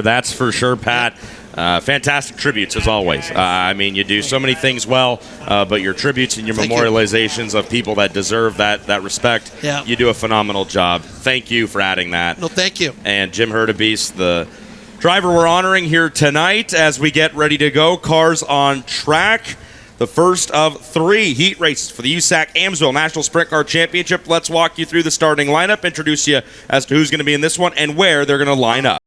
That's for sure, Pat. Fantastic tributes, as always. I mean, you do so many things well, but your tributes and your memorializations of people that deserve that respect, you do a phenomenal job. Thank you for adding that. No, thank you. And Jim Hurtubise, the driver we're honoring here tonight as we get ready to go. Cars on track. The first of 3 heat races for the USAC Amsoil National Sprint Car Championship. Let's walk you through the starting lineup, introduce you as to who's going to be in this one and where they're going to line up.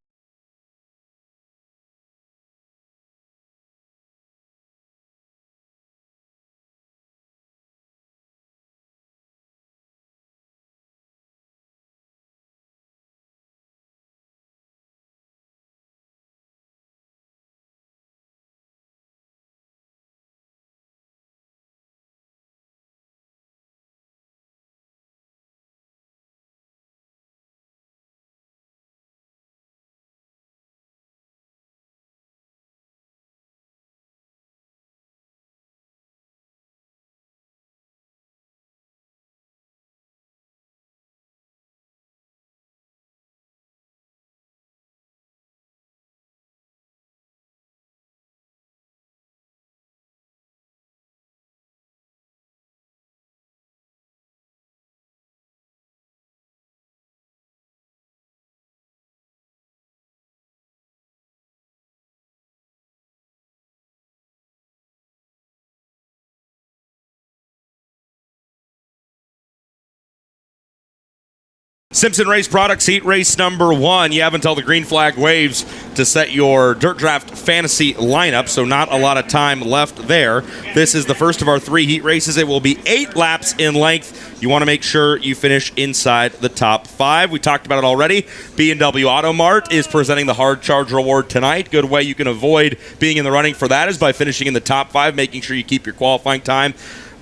Simpson Race Products Heat Race number 1. You have until the green flag waves to set your Dirt Draft Fantasy lineup, so not a lot of time left there. This is the first of our 3 heat races. It will be 8 laps in length. You want to make sure you finish inside the top 5. We talked about it already. B&W Auto Mart is presenting the Hard Charge Reward tonight. Good way you can avoid being in the running for that is by finishing in the top 5, making sure you keep your qualifying time.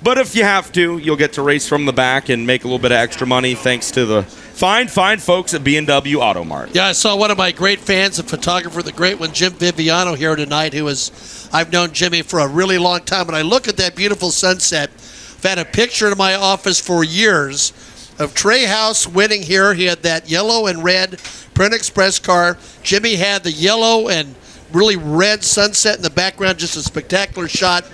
But if you have to, you'll get to race from the back and make a little bit of extra money thanks to the fine folks at B&W Auto Mart. Yeah, I saw one of my great fans, a photographer, the great one, Jim Viviano, here tonight, I've known Jimmy for a really long time, and I look at that beautiful sunset. I've had a picture in my office for years of Trey House winning here. He had that yellow and red Print Express car. Jimmy had the yellow and really red sunset in the background, just a spectacular shot.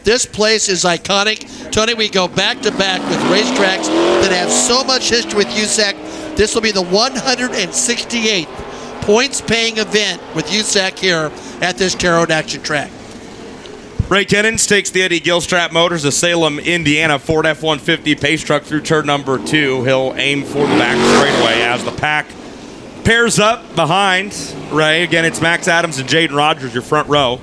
This place is iconic. Tony, we go back-to-back with racetracks that have so much history with USAC. This will be the 168th points-paying event with USAC here at this Terre Haute Action Track. Ray Kennens takes the Eddie Gilstrap Motors of Salem, Indiana, Ford F-150 pace truck through turn number 2. He'll aim for the back straightaway as the pack pairs up behind Ray. Again, it's Max Adams and Jaden Rogers, your front row.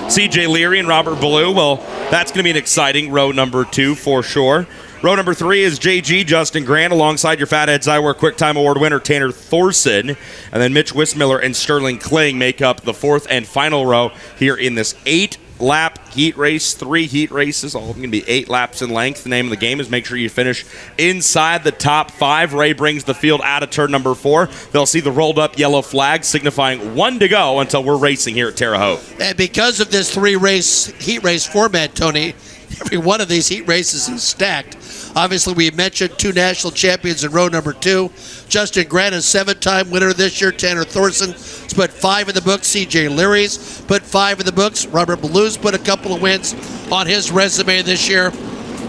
CJ Leary and Robert Ballou, well, that's going to be an exciting row number 2 for sure. Row number 3 is JG, Justin Grant, alongside your Fathead Zywear QuickTime Award winner Tanner Thorson. And then Mitch Wismiller and Sterling Kling make up the 4th and final row here in this 8-lap heat race. 3 heat races, all of them going to be 8 laps in length. The name of the game is make sure you finish inside the top 5. Ray brings the field out of turn number 4. They'll see the rolled up yellow flag signifying 1 to go until we're racing here at Terre Haute. And because of this 3-race heat race format, Tony, every one of these heat races is stacked. Obviously, we mentioned 2 national champions in row number 2. Justin Grant is 7-time winner this year. Tanner Thorson has put 5 in the books. C.J. Leary's put 5 in the books. Robert Ballou's put a couple of wins on his resume this year.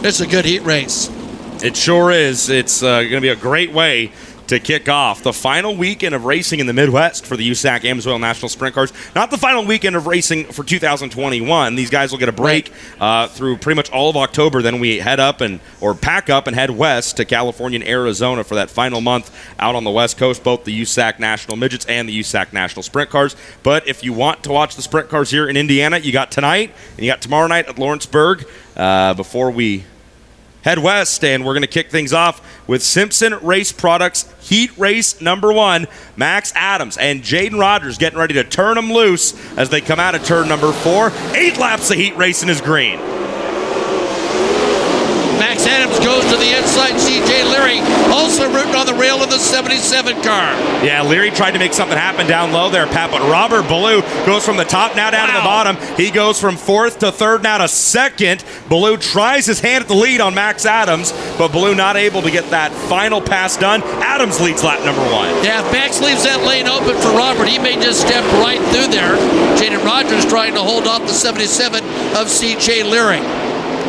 It's a good heat race. It sure is. It's going to be a great way to kick off the final weekend of racing in the Midwest for the USAC Amsoil National Sprint Cars. Not the final weekend of racing for 2021. These guys will get a break through pretty much all of October. Then we head up or pack up and head west to California and Arizona for that final month out on the West Coast, both the USAC National Midgets and the USAC National Sprint Cars. But if you want to watch the Sprint Cars here in Indiana, you got tonight and you got tomorrow night at Lawrenceburg before we head west, and we're going to kick things off with Simpson Race Products Heat Race number 1. Max Adams and Jaden Rogers getting ready to turn them loose as they come out of turn number 4. 8 laps of heat race in his green. Max Max Adams goes to the inside. C.J. Leary also rooting on the rail in the 77 car. Yeah, Leary tried to make something happen down low there, Pat, but Robert Ballou goes from the top now down to the bottom. He goes from fourth to third now to second. Ballou tries his hand at the lead on Max Adams, but Ballou not able to get that final pass done. Adams leads lap number 1. Yeah, if Max leaves that lane open for Robert, he may just step right through there. Jaden Rogers trying to hold off the 77 of C.J. Leary.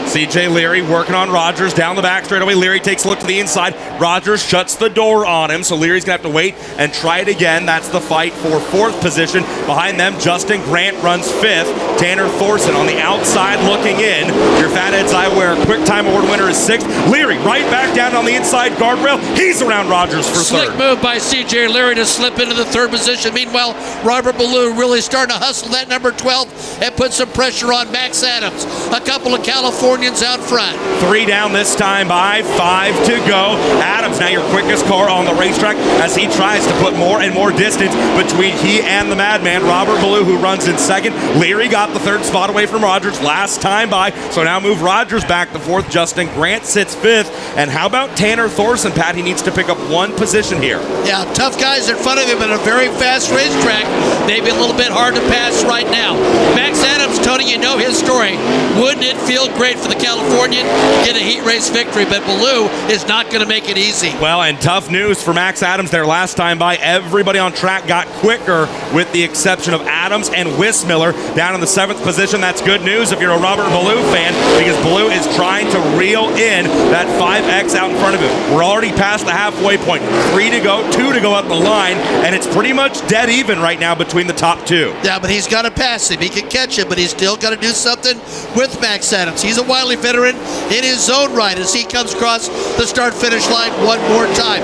C.J. Leary working on Rogers down the back straightaway. Leary takes a look to the inside. Rogers shuts the door on him, so Leary's going to have to wait and try it again. That's the fight for fourth position. Behind them, Justin Grant runs fifth. Tanner Thorson on the outside looking in. Your Fatheads Eyewear Quick Time Award winner is sixth. Leary right back down on the inside guardrail. He's around Rogers for Slick third. move by C.J. Leary to slip into the third position. Meanwhile, Robert Ballou really starting to hustle that number 12 and put some pressure on Max Adams. A couple of Californians out front. 3 down this time by 5 to go. Adams now your quickest car on the racetrack as he tries to put more and more distance between he and the madman, Robert Ballou, who runs in second. Leary got the third spot away from Rogers last time by, so now move Rogers back to fourth. Justin Grant sits fifth. And how about Tanner Thorson, Pat? He needs to pick up one position here. Yeah, tough guys in front of him in a very fast racetrack. Maybe a little bit hard to pass right now. Max Adams, Tony, you know his story. Wouldn't it feel great for the Californian to get a heat race victory? But Ballou is not going to make it easy. Well, and tough news for Max Adams there last time by. Everybody on track got quicker with the exception of Adams and Wismiller down in the 7th position. That's good news if you're a Robert Ballou fan, because Ballou is trying to reel in that 5X out in front of him. We're already past the halfway point. 3 to go, 2 to go at the line, and it's pretty much dead even right now between the top 2. Yeah, but he's got to pass him. He can catch him, but he's still got to do something with Max Adams. He's a wily veteran in his own right as he comes across the start-finish line one more time.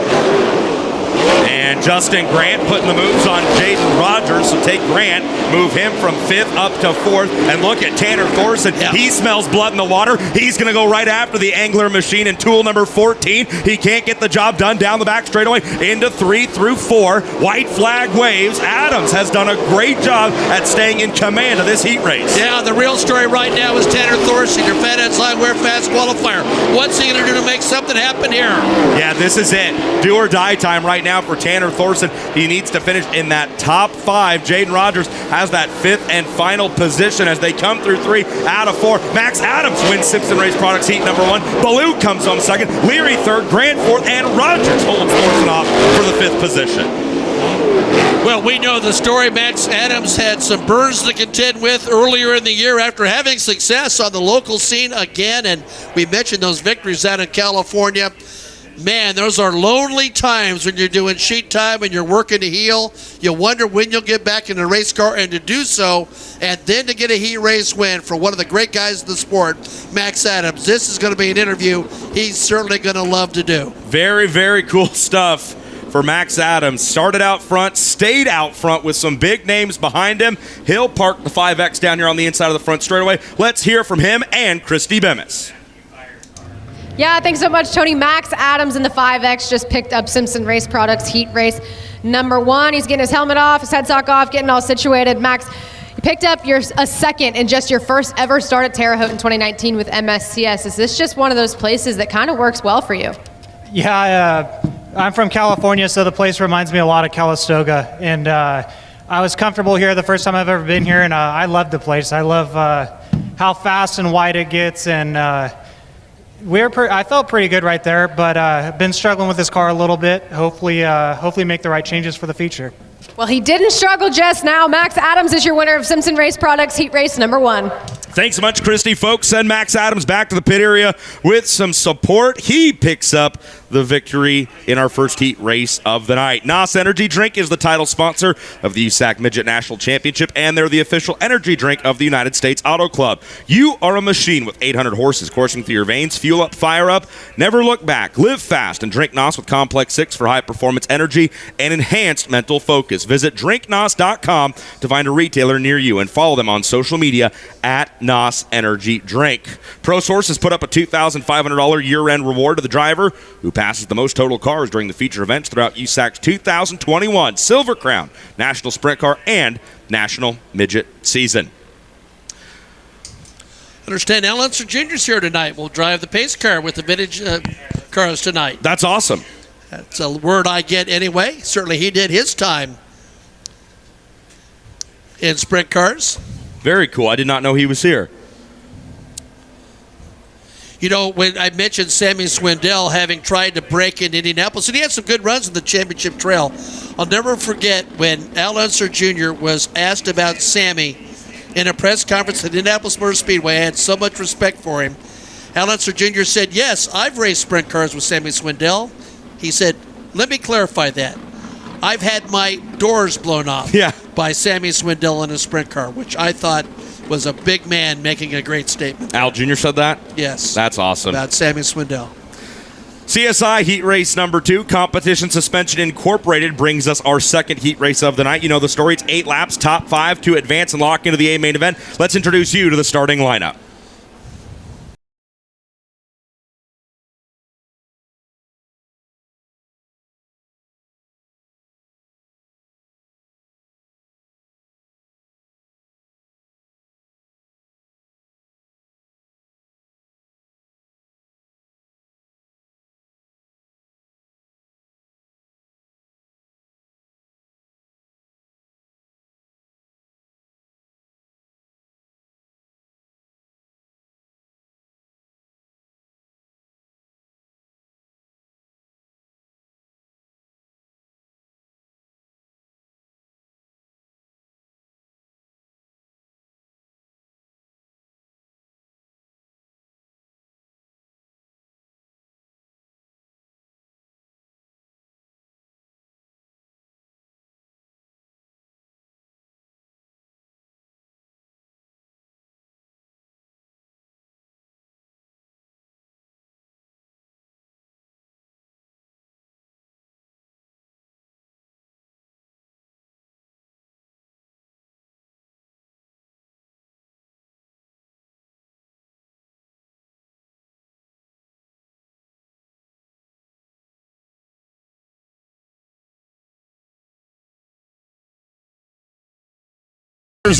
And Justin Grant putting the moves on Jaden Rogers. So take Grant, move him from 5th up to 4th. And look at Tanner Thorson. Yeah. He smells blood in the water. He's going to go right after the Angler Machine in tool number 14. He can't get the job done down the back straightaway into 3 through 4. White flag waves. Adams has done a great job at staying in command of this heat race. Yeah, the real story right now is Tanner Thorson, your Fatheads Eyewear Fast Qualifier. What's he going to do to make something happen here? Yeah, this is it. Do or die time right now for Tanner Thorson. He needs to finish in that top 5. Jaden Rogers has that 5th and final position as they come through 3 out of 4. Max Adams wins Simpson Race Products heat number 1. Ballou comes home 2nd. Leary 3rd. Grant 4th. And Rogers holds Thorson off for the 5th position. Well, we know the story. Max Adams had some burns to contend with earlier in the year after having success on the local scene again, and we mentioned those victories out in California. Man, those are lonely times when you're doing sheet time and you're working to heal. You wonder when you'll get back in a race car, and to do so, and then to get a heat race win for one of the great guys in the sport, Max Adams. This is going to be an interview he's certainly going to love to do. Very, very cool stuff for Max Adams. Started out front, stayed out front with some big names behind him. He'll park the 5X down here on the inside of the front straightaway. Let's hear from him and Christy Bemis. Yeah, thanks so much, Tony. Max Adams in the 5X just picked up Simpson Race Products heat race number 1. He's getting his helmet off, his headstock off, getting all situated. Max, you picked up a second in just your first ever start at Terre Haute in 2019 with MSCS. Is this just one of those places that kind of works well for you? Yeah, I'm from California, so the place reminds me a lot of Calistoga. And I was comfortable here the first time I've ever been here, and I love the place. I love how fast and wide it gets, and I felt pretty good right there, but I've been struggling with this car a little bit. Hopefully make the right changes for the future. Well, he didn't struggle just now. Max Adams is your winner of Simpson Race Products heat race number 1. Thanks so much, Christy. Folks, send Max Adams back to the pit area with some support. He picks up the victory in our first heat race of the night. NOS Energy Drink is the title sponsor of the USAC Midget National Championship, and they're the official energy drink of the United States Auto Club. You are a machine with 800 horses coursing through your veins. Fuel up, fire up, never look back. Live fast and drink NOS with Complex 6 for high-performance energy and enhanced mental focus. Visit drinknos.com to find a retailer near you and follow them on social media at NOS Energy Drink. ProSource has put up a $2,500 year-end reward to the driver who passes the most total cars during the feature events throughout USAC's 2021 Silver Crown, National Sprint Car, and National Midget season. Understand Al Unser Jr.'s here tonight. Will drive the pace car with the vintage cars tonight. That's awesome. That's a word I get anyway. Certainly he did his time in sprint cars. Very cool. I did not know he was here. You know, when I mentioned Sammy Swindell having tried to break in Indianapolis, and he had some good runs in the championship trail, I'll never forget when Al Unser Jr. was asked about Sammy in a press conference at Indianapolis Motor Speedway. I had so much respect for him. Al Unser Jr. said, yes, I've raced sprint cars with Sammy Swindell. He said, let me clarify that. I've had my doors blown off by Sammy Swindell in a sprint car, which I thought was a big man making a great statement. Al Jr. said that? Yes. That's awesome. About Sammy Swindell. CSI Heat Race number 2, Competition Suspension Incorporated, brings us our second heat race of the night. You know the story. It's 8 laps, top 5 to advance and lock into the A main event. Let's introduce you to the starting lineup.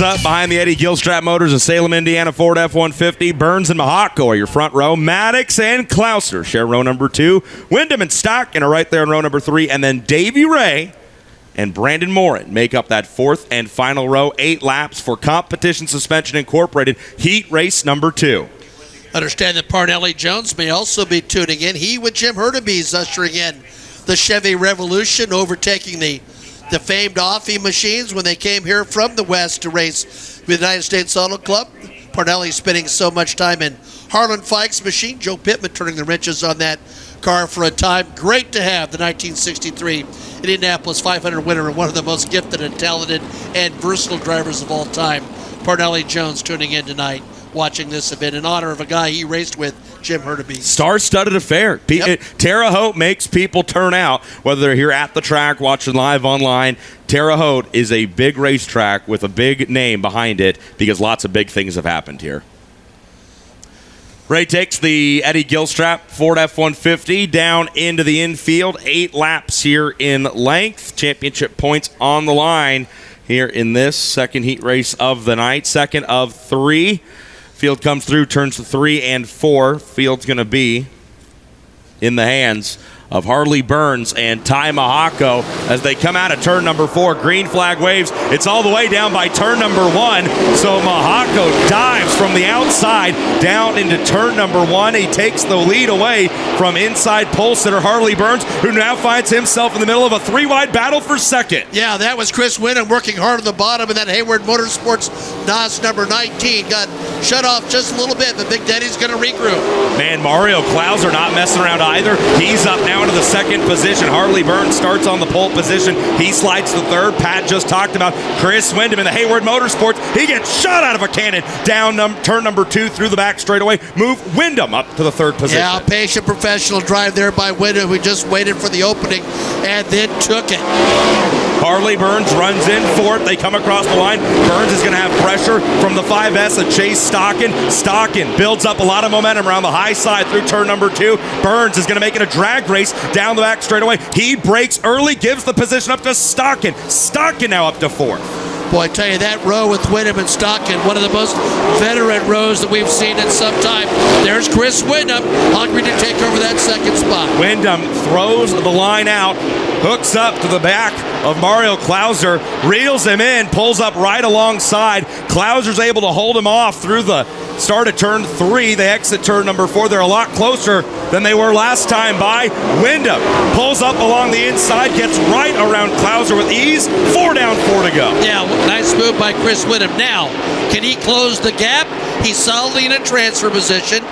Up behind the Eddie Gilstrap Motors of Salem, Indiana, Ford F-150. Burns and Mahako are your front row. Maddox and Clouser share row number 2. Wyndham and Stock are right there in row number 3. And then Davey Ray and Brandon Morin make up that 4th and final row. 8 laps for Competition Suspension Incorporated Heat Race number 2. Understand that Parnelli Jones may also be tuning in. He with Jim Hurtubise ushering in the Chevy Revolution, overtaking the famed Offie machines when they came here from the West to race with the United States Auto Club. Parnelli spending so much time in Harlan Fikes' machine. Joe Pittman turning the wrenches on that car for a time. Great to have the 1963 Indianapolis 500 winner and one of the most gifted and talented and versatile drivers of all time. Parnelli Jones tuning in tonight, watching this event in honor of a guy he raced with, Jim Hurtubise. Star-studded affair. Terre Haute makes people turn out, whether they're here at the track, watching live online. Terre Haute is a big racetrack with a big name behind it because lots of big things have happened here. Ray takes the Eddie Gilstrap Ford F-150 down into the infield. 8 laps here in length. Championship points on the line here in this second heat race of the night. Second of 3. Field comes through, turns to 3 and 4. Field's going to be in the hands of Harley Burns and Ty Mahako as they come out of turn number 4. Green flag waves. It's all the way down by turn number 1. So Mahako dives from the outside down into turn number 1. He takes the lead away from inside pole sitter Harley Burns, who now finds himself in the middle of a 3-wide battle for second. Yeah, that was Chris Winnan working hard on the bottom, and that Hayward Motorsports NOS number 19 got shut off just a little bit, but Big Daddy's going to regroup. Man, Mario Klauser not messing around either. He's up now into the second position. Harley Burns starts on the pole position. He slides to third. Pat just talked about Chris Wyndham in the Hayward Motorsports. He gets shot out of a cannon down turn number 2 through the back straightaway. Move Wyndham up to the third position. Yeah, patient professional drive there by Wyndham, who just waited for the opening and then took it. Harley Burns runs in fourth. They come across the line. Burns is going to have pressure from the 5S of Chase Stockin. Stockin builds up a lot of momentum around the high side through turn number 2. Burns is going to make it a drag race down the back straightaway. He breaks early, gives the position up to Stockin. Stockin now up to 4th. Boy, I tell you, that row with Wyndham and Stockton, one of the most veteran rows that we've seen in some time. There's Chris Wyndham, hungry to take over that second spot. Wyndham throws the line out, hooks up to the back of Mario Klauser, reels him in, pulls up right alongside. Klauser's able to hold him off through the start of turn 3. They exit turn number 4. They're a lot closer than they were last time by. Wyndham pulls up along the inside, gets right around Klauser with ease. 4 down, 4 to go. Yeah, nice move by Chris Wyndham. Now, can he close the gap? He's solidly in a transfer position.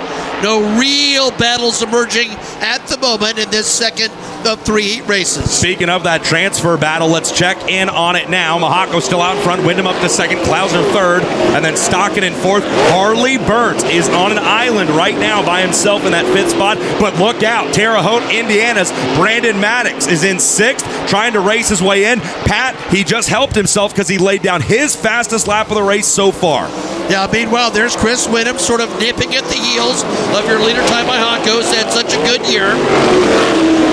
No real battles emerging at the moment in this second of 3 heat races. Speaking of that transfer battle, let's check in on it now. Mahako still out in front, Wyndham up to second, Klauser third, and then Stockton in fourth. Harley Burns is on an island right now by himself in that 5th spot, but look out, Terre Haute, Indiana's Brandon Maddox is in 6th, trying to race his way in. Pat, he just helped himself because he laid down his fastest lap of the race so far. Yeah, meanwhile, there's Chris Wyndham sort of nipping at the heels of your leader, Ty Mahako, who's had such a good year.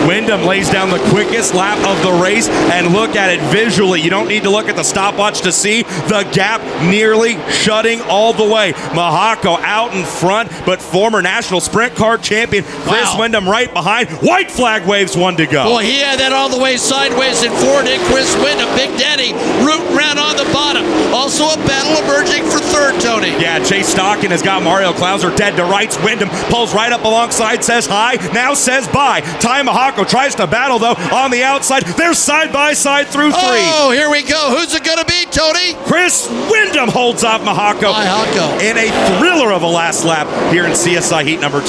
Wyndham lays down the quickest lap of the race, and look at it visually. You don't need to look at the stopwatch to see the gap nearly shutting all the way. Mahako out in front, but former national sprint car champion Chris Wyndham right behind. White flag waves, 1 to go. Boy, he had that all the way sideways in forward, and Chris Wyndham, Big Daddy, rooting around on the bottom. Also a battle emerging for third, Tony. Yeah, Chase Stockton has got Mario Klauser dead to rights. Wyndham pulls right up alongside, says hi, now says bye. Ty Mahako tries to battle, though, on the outside. They're side-by-side through 3. Oh, here we go. Who's it going to be, Tony? Chris Wyndham holds off Mahako in a thriller of a last lap here in CSI Heat number 2.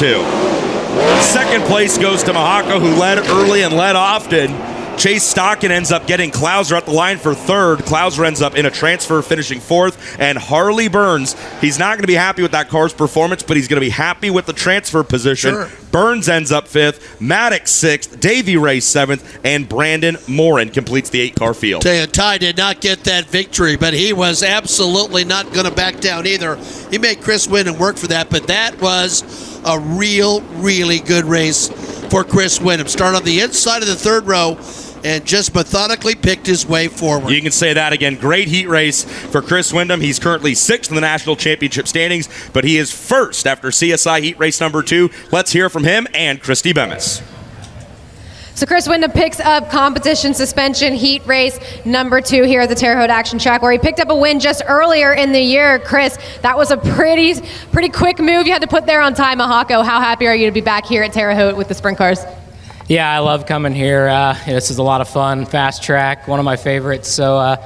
Second place goes to Mahako, who led early and led often. Chase Stockton ends up getting Klauser at the line for third. Klauser ends up in a transfer, finishing 4th. And Harley Burns, he's not going to be happy with that car's performance, but he's going to be happy with the transfer position. Sure. Burns ends up 5th, Maddox 6th, Davey Ray 7th, and Brandon Morin completes the 8-car field. Tell you, Ty did not get that victory, but he was absolutely not going to back down either. He made Chris Wyndham work for that, but that was a really good race for Chris Wyndham. Started on the inside of the 3rd row and just methodically picked his way forward. You can say that again. Great heat race for Chris Wyndham. He's currently 6th in the national championship standings, but he is 1st after CSI heat race number 2. Let's hear from him and Christy Bemis. So Chris Wyndham picks up competition suspension heat race number 2 here at the Terre Haute Action Track, where he picked up a win just earlier in the year. Chris, that was a pretty quick move you had to put there on Ty Mahako. How happy are you to be back here at Terre Haute with the sprint cars? Yeah, I love coming here. This is a lot of fun. Fast track, one of my favorites. So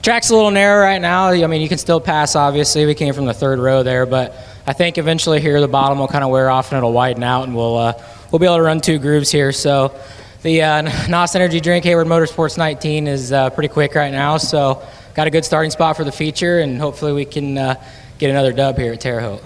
track's a little narrow right now. I mean, you can still pass, obviously. We came from the 3rd row there, but I think eventually here the bottom will kind of wear off and it'll widen out, and we'll be able to run 2 grooves here. So the NOS Energy Drink Hayward Motorsports 19 is pretty quick right now. So got a good starting spot for the feature, and hopefully we can get another dub here at Terre Haute.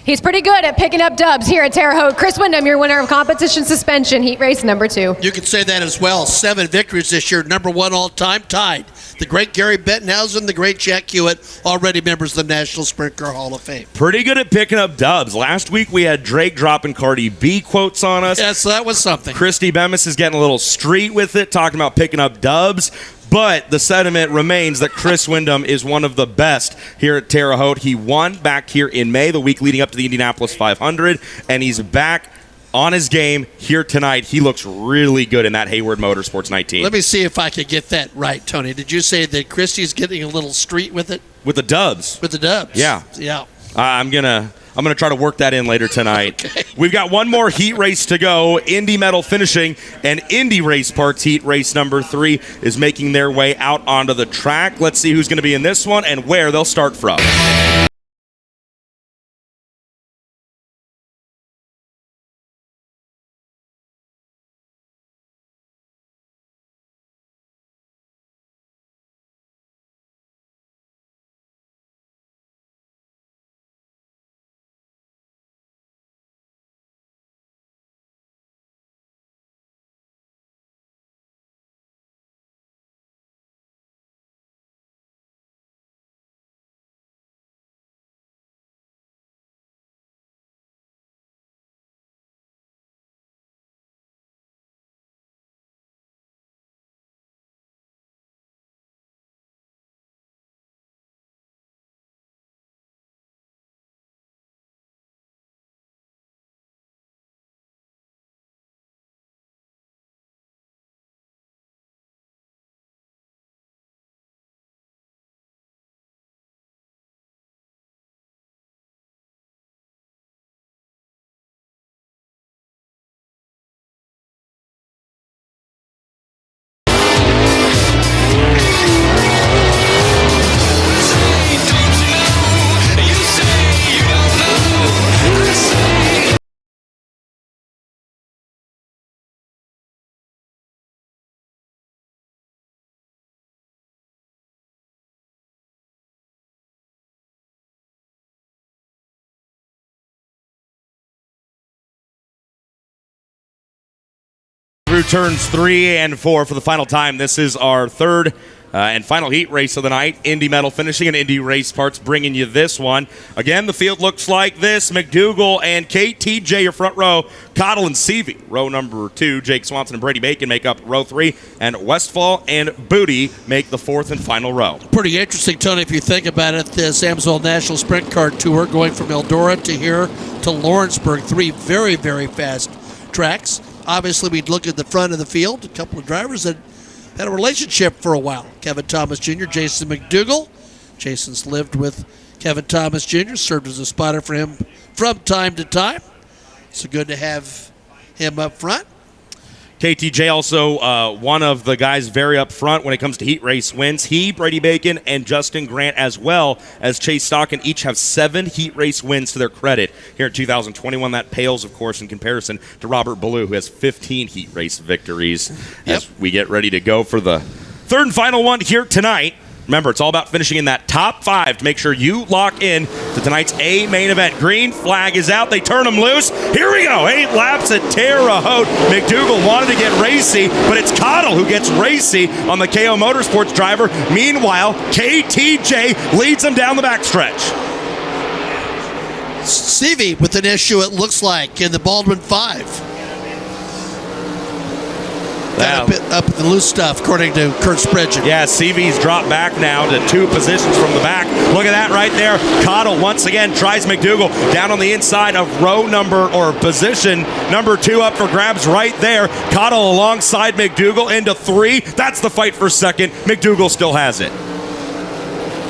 He's pretty good at picking up dubs here at Terre Haute. Chris Wyndham, your winner of competition suspension heat race number 2. You could say that as well. 7 victories this year, number 1 all-time, tied. The great Gary Bettenhausen, the great Jack Hewitt, already members of the National Sprint Car Hall of Fame. Pretty good at picking up dubs. Last week we had Drake dropping Cardi B quotes on us. Yes, that was something. Christy Bemis is getting a little street with it, talking about picking up dubs. But the sentiment remains that Chris Wyndham is one of the best here at Terre Haute. He won back here in May, the week leading up to the Indianapolis 500, and he's back on his game here tonight. He looks really good in that Hayward Motorsports 19. Let me see if I could get that right, Tony. Did you say that Christy's getting a little street with it? With the dubs. With the dubs? Yeah. Yeah. I'm gonna try to work that in later tonight. Okay. We've got one more heat race to go. Indy Metal finishing, and Indy Race Parts heat race number 3 is making their way out onto the track. Let's see who's going to be in this one and where they'll start from. Through turns 3 and 4 for the final time. This is our third and final heat race of the night. Indy Metal Finishing and Indy Race Parts bringing you this one. Again, the field looks like this. McDougal and KTJ, your front row. Cottle and Seavey, row number 2. Jake Swanson and Brady Bacon make up row 3. And Westfall and Booty make the 4th and final row. Pretty interesting, Tony, if you think about it. The Samsonville National Sprint Car Tour going from Eldora to here to Lawrenceburg. 3 very, very fast tracks. Obviously, we'd look at the front of the field. A couple of drivers that had a relationship for a while. Kevin Thomas Jr., Jason McDougal. Jason's lived with Kevin Thomas Jr., served as a spotter for him from time to time. So good to have him up front. KTJ also one of the guys very up front when it comes to heat race wins. He, Brady Bacon, and Justin Grant, as well as Chase Stockin, each have 7 heat race wins to their credit here in 2021. That pales, of course, in comparison to Robert Ballou, who has 15 heat race victories. As we get ready to go for the third and final one here tonight. Remember, it's all about finishing in that top 5 to make sure you lock in to tonight's A main event. Green flag is out. They turn them loose. Here we go. 8 laps at Terre Haute. McDougal wanted to get racy, but it's Cottle who gets racy on the KO Motorsports driver. Meanwhile, KTJ leads them down the backstretch. Seavey with an issue, it looks like, in the Baldwin 5. Up the loose stuff, according to Kurt Spredgen. Yeah, CV's dropped back now to 2 positions from the back. Look at that right there. Cottle once again tries McDougal down on the inside of position number 2 up for grabs right there. Cottle alongside McDougal into 3. That's the fight for second. McDougal still has it.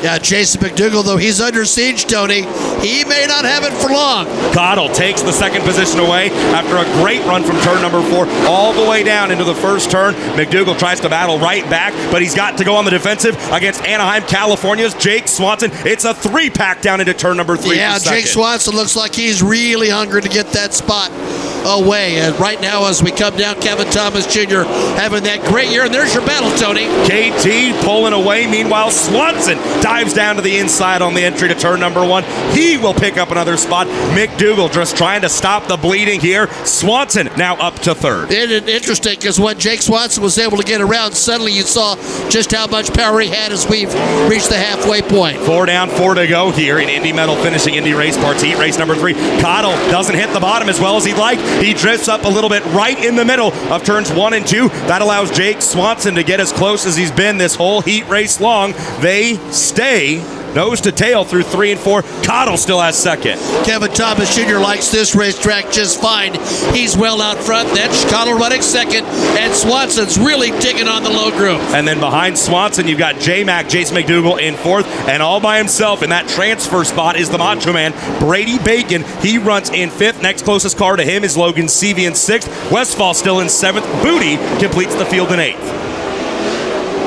Yeah, Jason McDougal, though he's under siege, Tony, he may not have it for long. Cottle takes the second position away after a great run from turn number 4 all the way down into the first turn. McDougal tries to battle right back, but he's got to go on the defensive against Anaheim, California's Jake Swanson. It's a 3-pack down into turn number 3. Yeah, Jake Swanson looks like he's really hungry to get that spot away. And right now, as we come down, Kevin Thomas Jr. having that great year. And there's your battle, Tony. KT pulling away. Meanwhile, Swanson dives down to the inside on the entry to turn number 1. He will pick up another spot. McDougal just trying to stop the bleeding here. Swanson now up to 3rd. It's interesting because when Jake Swanson was able to get around, suddenly you saw just how much power he had as we've reached the halfway point. 4 down, 4 to go here in Indy Metal Finishing Indy Race Parts heat race number 3. Cottle doesn't hit the bottom as well as he'd like. He drifts up a little bit right in the middle of turns 1 and 2. That allows Jake Swanson to get as close as he's been this whole heat race long. They stay nose to tail through 3 and 4. Cottle still has second. Kevin Thomas Jr. likes this racetrack just fine. He's well out front. That's Cottle running second, and Swanson's really digging on the low groove. And then behind Swanson, you've got J-Mac, Jason McDougal in 4th, and all by himself in that transfer spot is the Macho Man, Brady Bacon. He runs in 5th. Next closest car to him is Logan Seavey in 6th. Westfall still in 7th. Booty completes the field in 8th.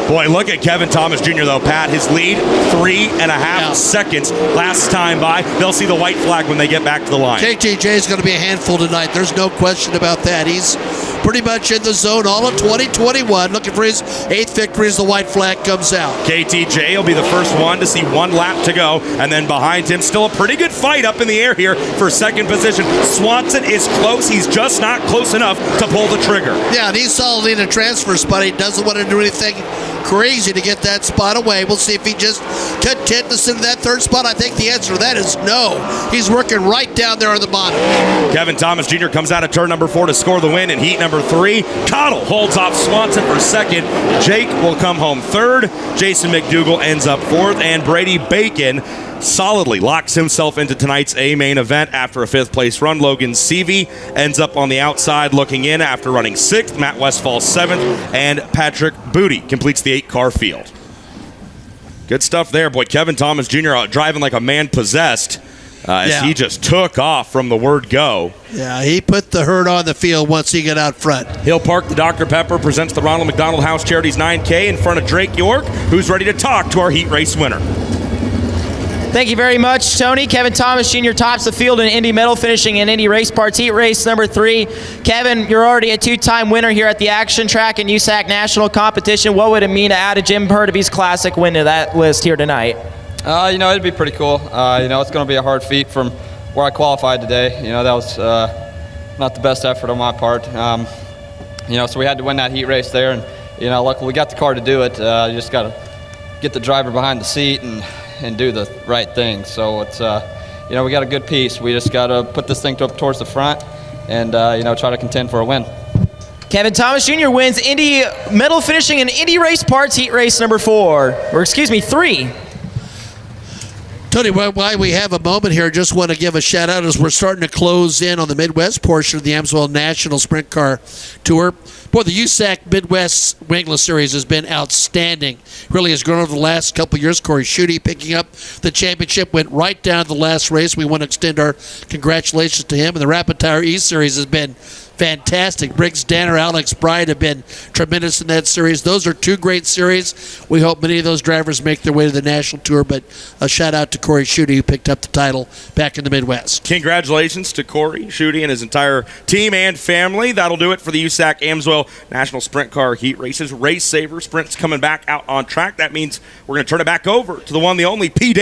Boy, look at Kevin Thomas Jr., though, Pat. His lead, 3.5 seconds last time by. They'll see the white flag when they get back to the line. KTJ is going to be a handful tonight. There's no question about that. He's pretty much in the zone all of 2021, looking for his 8th victory as the white flag comes out. KTJ will be the first one to see 1 lap to go, and then behind him, still a pretty good fight up in the air here for second position. Swanson is close. He's just not close enough to pull the trigger. Yeah, and he's solidly in a transfer spot. He doesn't want to do anything crazy to get that spot away. We'll see if he just content to sit in that 3rd spot. I think the answer to that is no. He's working right down there on the bottom. Kevin Thomas Jr. comes out of turn number 4 to score the win in heat number 3. Cottle holds off Swanson for second. Jake will come home 3rd. Jason McDougal ends up 4th, and Brady Bacon solidly locks himself into tonight's A main event after a 5th place run. Logan Seavey ends up on the outside looking in after running 6th. Matt Westfall 7th, and Patrick Booty completes the 8-car field. Good stuff there, boy. Kevin Thomas Jr. out driving like a man possessed as he just took off from the word go. Yeah, he put the herd on the field once he got out front. Hill Park, the Dr. Pepper, presents the Ronald McDonald House Charities 9K in front of Drake York, who's ready to talk to our heat race winner. Thank you very much, Tony. Kevin Thomas Jr. tops the field in Indy Metal, finishing in Indy Race Parts heat race number 3. Kevin, you're already a 2-time winner here at the Action Track and USAC National Competition. What would it mean to add a Jim Hurtubise Classic win to that list here tonight? It'd be pretty cool. It's going to be a hard feat from where I qualified today. That was not the best effort on my part. so we had to win that heat race there, and luckily we got the car to do it. You just got to get the driver behind the seat and do the right thing. So it's we got a good piece. We just got to put this thing towards the front and try to contend for a win. Kevin Thomas Jr. wins Indy medal finishing in Indy Race Parts Heat Race number 3. Tony, while we have a moment here, just want to give a shout out as we're starting to close in on the Midwest portion of the Amsoil National Sprint Car Tour. Boy, the USAC Midwest Winglet Series has been outstanding. Really has grown over the last couple of years. Corey Schutte picking up the championship, went right down to the last race. We want to extend our congratulations to him. And the Rapid Tire E Series has been fantastic. Briggs Danner, Alex Bride have been tremendous in that series. Those are two great series. We hope many of those drivers make their way to the national tour, but a shout out to Corey Schutte who picked up the title back in the Midwest. Congratulations to Corey Schutte and his entire team and family. That'll do it for the USAC Amsoil National Sprint Car Heat Races. Race Saver Sprint's coming back out on track. That means we're going to turn it back over to the one, the only P.